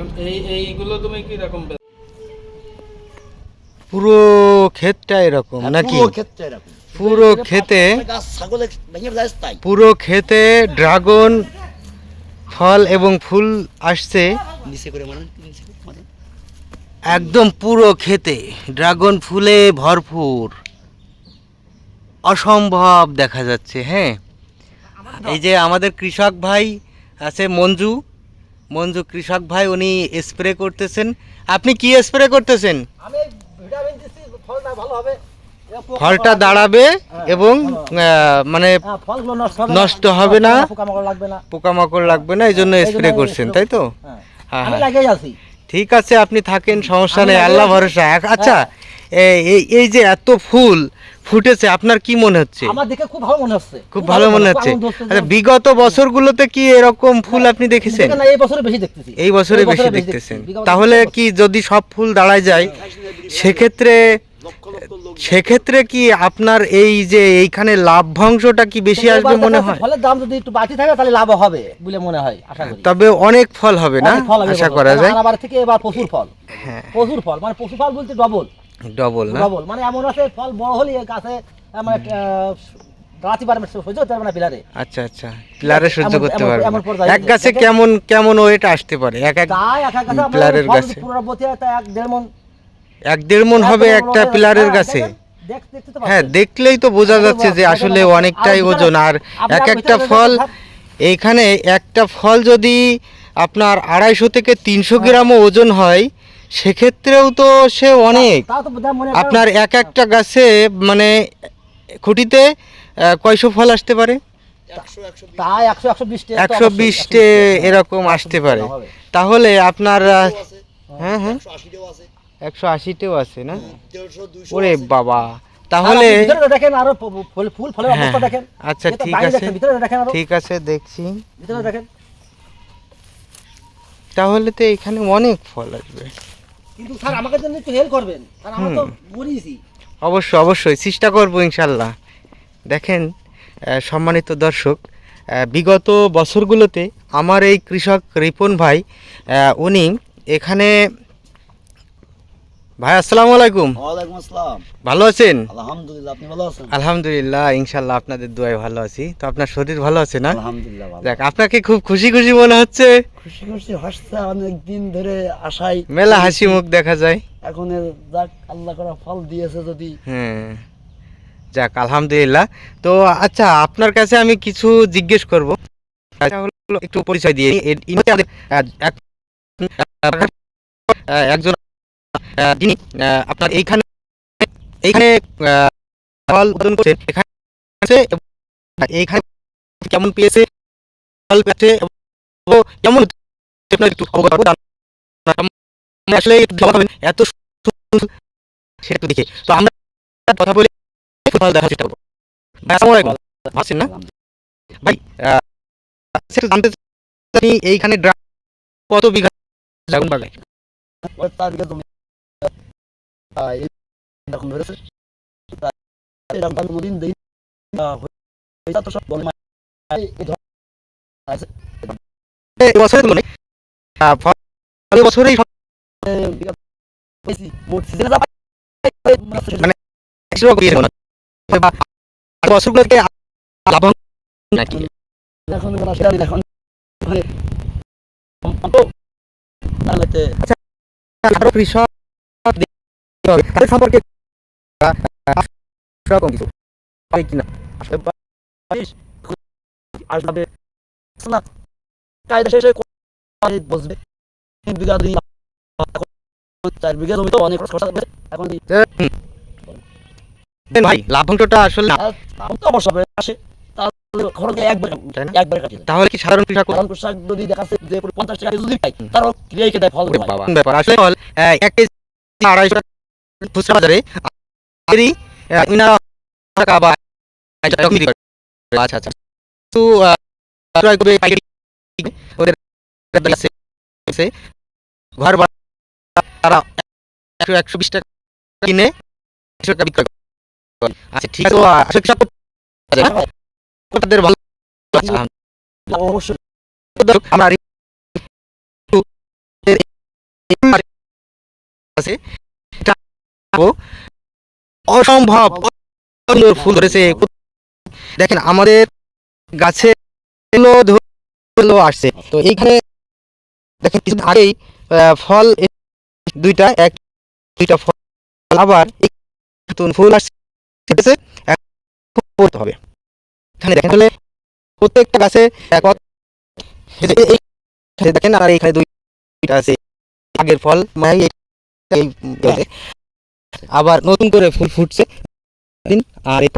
এখন এইগুলো তুমি কি রকম পুরো ক্ষেতটা এরকম নাকি? পুরো ক্ষেতে পুরো ক্ষেতে ড্রাগন ফল এবং ফুল আসছে একদম পুরো ক্ষেতে ড্রাগন ফুলে ভরপুর, অসম্ভব দেখা যাচ্ছে। হ্যাঁ, এই যে আমাদের কৃষক ভাই আছে মঞ্জু কৃষক ভাই, উনি স্প্রে করতেছেন। আপনি কি স্প্রে করতেছেন? ফলটা দাঁড়াবে এবং মানে নষ্ট হবে না, পোকামাকড় লাগবে না, এই জন্য স্প্রে করছেন, তাই তো? হ্যাঁ হ্যাঁ, ঠিক আছে, আপনি থাকেন, সমস্যা নেই, আল্লাহ ভরসা। আচ্ছা, এই যে এত ফুল ফুটেছে, আপনার কি মনে হচ্ছে? আমার দেখে খুব ভালো মনে হচ্ছে, খুব ভালো মনে হচ্ছে। আচ্ছা, বিগত বছরগুলোতে কি এরকম ফুল আপনি দেখেছেন? না, এই বছরে বেশি দেখতেছি। এই বছরে বেশি দেখতেছেন। তাহলে কি যদি সব ফুল দাঁড়ায় যায়, সেক্ষেত্রে কি আপনার এই যে এইখানে লাভ্যাংশটা কি বেশি আসবে মনে হয়? ফলের দাম যদি একটু বাড়তি থাকে তাহলে লাভ হবে বলে মনে হয়, আশা করি। তবে অনেক ফল হবে না, আশা করা যায়। আবার থেকে এবার প্রচুর ফল। হ্যাঁ, প্রচুর ফল মানে প্রচুর ফল বলতে ডবল না, ডবল মানে এমন আছে ফল বড় হলে গাছে মানে দাঁড়াতে পারবে, সহ্য করতে পারবে না পিলারে। আচ্ছা আচ্ছা, পিলারে সহ্য করতে পারবে। এক গাছে কেমন ওয়েট আসতে পারে এক পিলারের গাছে? পুরো বতে একটা 1-1.5 মণ, 1-1.5 মণ হবে একটা পিলারের গাছে। হ্যাঁ, দেখলেই তো বোঝা যাচ্ছে যে আসলে অনেকটাই ওজন। আর এক একটা ফল, এইখানে একটা ফল যদি আপনার 250 থেকে 300 গ্রামও ওজন হয়, সেক্ষেত্রেও তো সে অনেক। আপনার এক একটা গাছে মানে খুঁটিতে কয়শো ফল আসতে পারে? 120 এরকম আসতে পারে। তাহলে আপনার হ্যাঁ হ্যাঁ 180টেও আছে না? ওরে বাবা, তাহলে দেখেন আরো ফুল ফলের অবস্থা দেখেন। আচ্ছা, ঠিক আছে, ঠিক আছে, দেখছি। ভিতরে দেখেন, তাহলে তো এখানে অনেক ফল আসবে। কিন্তু স্যার আমাকে জন্য একটু হেল্প করবেন, কারণ আমরা তো মরিয়েছি। অবশ্যই চেষ্টা করব ইনশাল্লাহ। দেখেন সম্মানিত দর্শক, বিগত বছরগুলোতে আমার এই কৃষক রিপন ভাই, উনি এখানে, ভাই আসসালামু আলাইকুম। ওয়ালাইকুম আসসালাম। ভালো আছেন? আলহামদুলিল্লাহ, আপনি ভালো আছেন? আলহামদুলিল্লাহ, ইনশাল্লাহ আপনাদের দোয়ায় ভালো আছি। তো আপনার শরীর ভালো আছে না? আলহামদুলিল্লাহ ভালো। দেখ, আপনাকে খুব খুশি মনে হচ্ছে। খুশি হাসছে, অনেক দিন ধরে আশায় মেলা হাসি মুখ দেখা যায়। এখন যাক আল্লাহ করা ফল দিয়েছে যদি। হ্যাঁ, যাক আলহামদুলিল্লাহ। তো আচ্ছা, আপনার কাছে আমি কিছু জিজ্ঞেস করব, একটু পরিচয় দিয়ে। একজন যিনি আপনার এইখানে ফল উৎপাদন করছেন, এইখানে কেমন পেয়েছে, ফল পেয়েছে কেমন, একটু অবগত আসলে এত সেটা একটু দেখে। তো আমরা কথা বলে ফল দেখার চেষ্টা করবো। আসসালামু আলাইকুম, আছেন না ভাই? জানতে চাই এইখানে কত বিঘা ড্রাগন বাগান? বছরের তুলনায় বছরেই মানে বছরগুলোতে লাভ নাকি? কৃষক তাদের সম্পর্কে কিছু কিনা আসবে না, কায়দা শেষে বসবে 3 বিঘা 4 বিঘা জমি তো অনেক খরচ হবে। এখন ভাই লাভ্যাংশটা আসলে তো অবশ্যই আসে, তাহলে তাহলে কি সাধারণ কৃষক যদি দেখাচ্ছে যে 50 টাকা যদি পাই, তারও ক্রিয়াকে দেয় ফল ব্যাপার। আসলে ফল 1 কেজি 250 টাকা খুচরা বাজারে টাকা বা আচ্ছা আচ্ছা, তো ক্রয় করবে পাইকারি, ওদের ঘর ভাড়া তারা 120 টাকা কিনে 100 টাকা বিক্রয় করে। আচ্ছা, ঠিক আছে, আসলে কৃষক তাদের ভালো। অবশ্যই আমরা আছে এটা অসম্ভব সুন্দর ফুল ধরেছে। দেখেন আমাদের গাছে ধুলো আসছে, তো এইখানে দেখেন কিছুদিন আগেই ফল দুইটা ফল, আবার নতুন ফুল আসছে, করতে হবে। এখানে দেখেন তাহলে প্রত্যেকটা গাছে দেখেন, আর এখানে দুইটা আছে আগের ফল, আবার নতুন করে ফুল ফুটছে। আর এই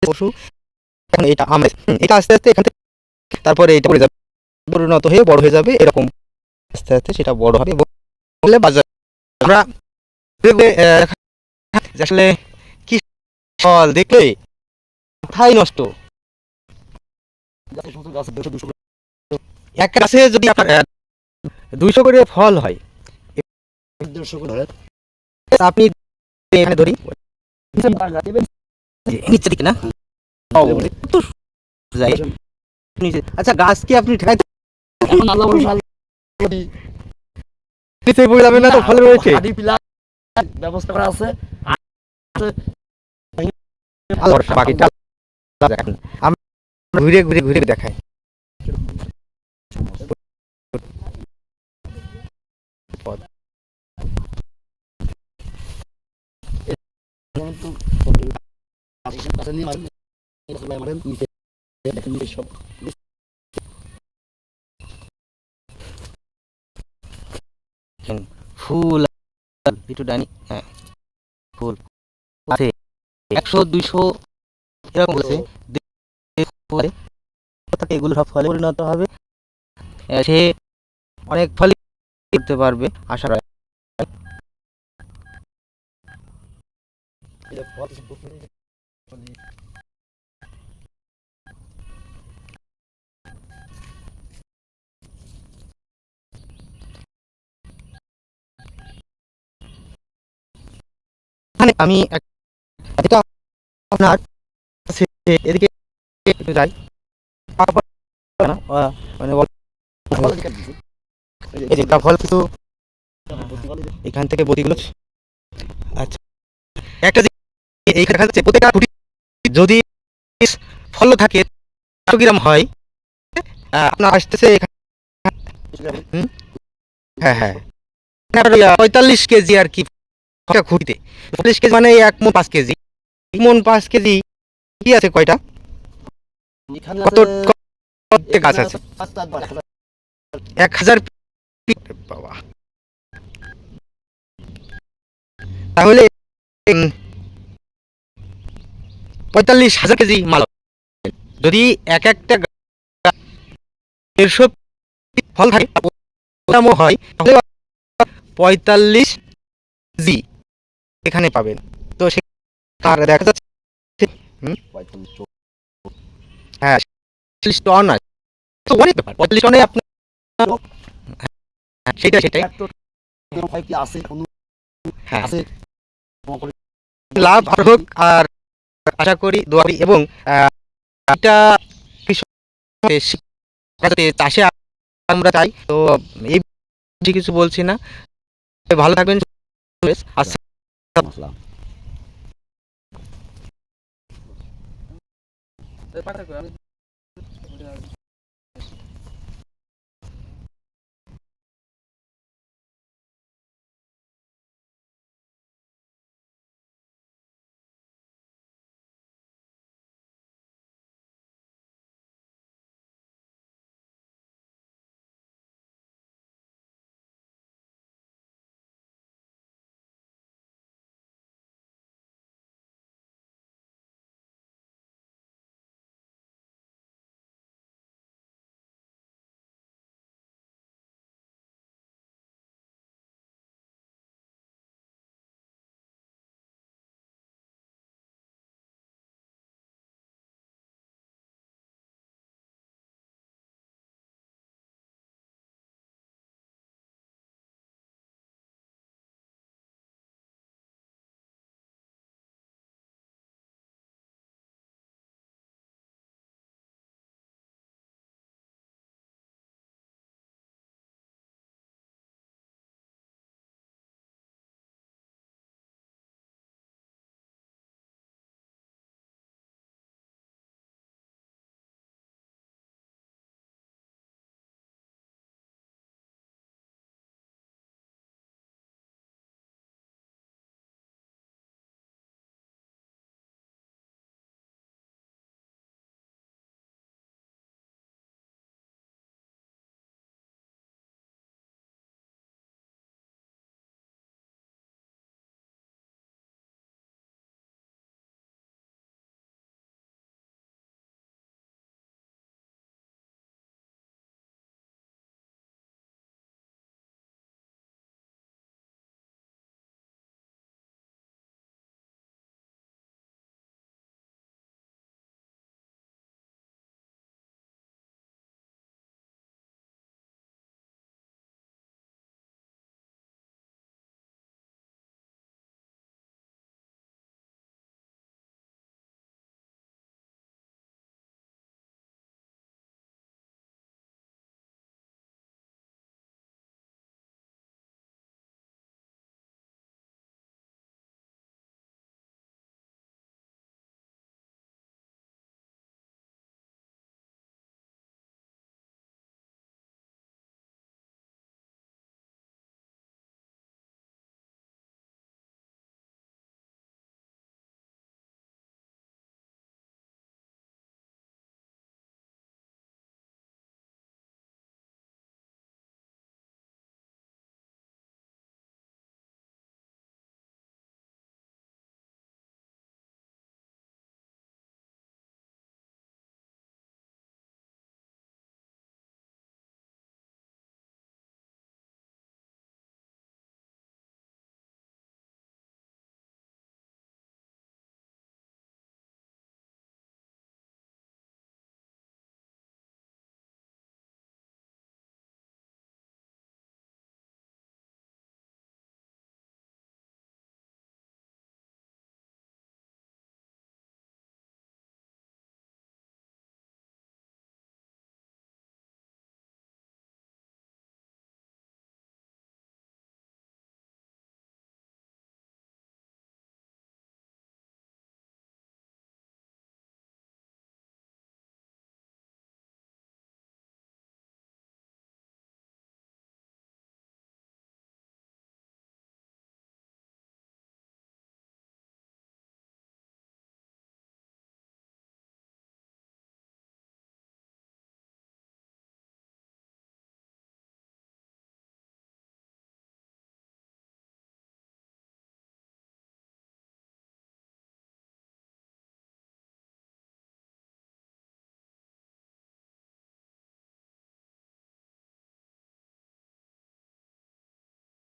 পশু এখন এটা আমের, এটা আস্তে আস্তে এখান থেকে তারপরে এটা পড়ে যাবে, পরিণত হয়ে বড় হয়ে যাবে, এরকম আস্তে আস্তে সেটা বড় হবে বলে বাজার আমরা আসলে কি ফল দেখলে মাথাই নষ্ট। এক গাছে যদি আপনার 200 করে ফল হয়, আপনি এখানে ধরি নিচে দিকে না, আচ্ছা গাছ কি আপনি ঠেকাইতে নিচে পড়ে যাবে না তো, ফল রয়েছে ব্যবস্থা করা আছে। বাকিটা দেখেন আমরা ঘুরে ঘুরে ঘুরে দেখাই। ফুল একটু ডানি, হ্যাঁ ফুল আছে 100-200 এরকম আছে, এগুলো সব ফলে পরিণত হবে, সে অনেক ফল করতে পারবে আশা রাখি। আমি এটা আপনার এদিকে একটু যাই, মানে ফল কিছু এখান থেকে বদিগুলো, আচ্ছা একটা এইখানে দেখা যাচ্ছে প্রত্যেকটা খুঁটি যদি ফল থাকে 100 গ্রাম হয়, আপনার আসতেছে হ্যাঁ হ্যাঁ 45 কেজি আর কি খুঁটিতে। 45 কেজি মানে 1 মণ 5 কেজি, 1 মণ 5 কেজি কি আছে কয়টা, কত গাছ আছে 1000 বাবা, তাহলে 45,000 কেজি মাল যদি এক একটা 150 ফল থাকে হয়, তাহলে 45 কেজি এখানে পাবেন। তো সে দেখা যাচ্ছে হ্যাঁ 40 টন আছে, তো অনেক ব্যাপার 45 টনে আপনার সেটাই হ্যাঁ লাভ হোক, আর আশা করি দোয়া করি এবং এটা চাষে আমরা চাই। তো এই কিছু বলছি না, ভালো থাকবেন। পাঠা করে আমি